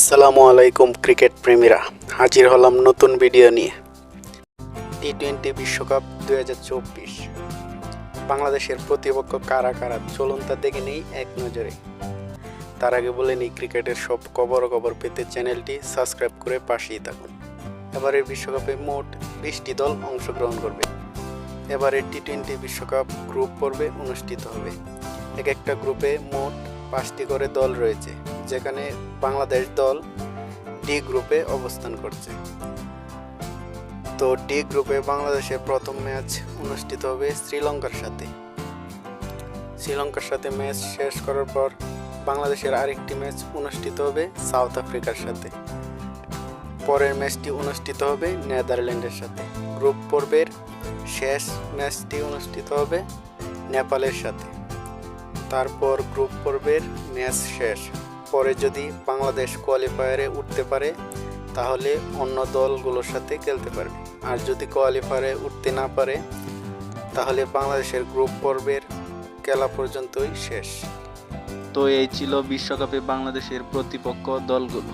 আসসালামু আলাইকুম ক্রিকেট প্রেমীরা, হাজির হলাম নতুন ভিডিও নিয়ে। টি-20 বিশ্বকাপ 2024 বাংলাদেশের প্রতিপক্ষ কারা কারা চলুন তা দেখে নেই এক নজরে। তার আগে বলে নিই, ক্রিকেটের সব খবর পেতে চ্যানেলটি সাবস্ক্রাইব করে পাশেই থাকুন। এবারের বিশ্বকাপে মোট 20টি দল অংশগ্রহণ করবে। এবারের টি-20 বিশ্বকাপ গ্রুপ পর্বে অনুষ্ঠিত হবে। এক একটা গ্রুপে মোট 5টি করে দল রয়েছে, যেখানে বাংলাদেশ দল ডি গ্রুপে অবস্থান করছে। তো ডি গ্রুপে বাংলাদেশের প্রথম ম্যাচ অনুষ্ঠিত হবে শ্রীলঙ্কার সাথে। ম্যাচ শেষ করার পর বাংলাদেশের আরেকটি ম্যাচ অনুষ্ঠিত হবে সাউথ আফ্রিকার সাথে। পরের ম্যাচটি অনুষ্ঠিত হবে নেদারল্যান্ডের সাথে। গ্রুপ পর্বের শেষ ম্যাচটি অনুষ্ঠিত হবে নেপালের সাথে। তারপর গ্রুপ পর্বের ম্যাচ শেষ। পরে যদি বাংলাদেশ কোয়ালিফায়ারে উঠতে পারে তাহলে অন্য দলগুলোর সাথে খেলতে পারবে, আর যদি কোয়ালিফায়ারে উঠতে না পারে তাহলে বাংলাদেশের গ্রুপ পর্বের খেলা পর্যন্তই শেষ। তো এই ছিল বিশ্বকাপে বাংলাদেশের প্রতিপক্ষ দলগুলো।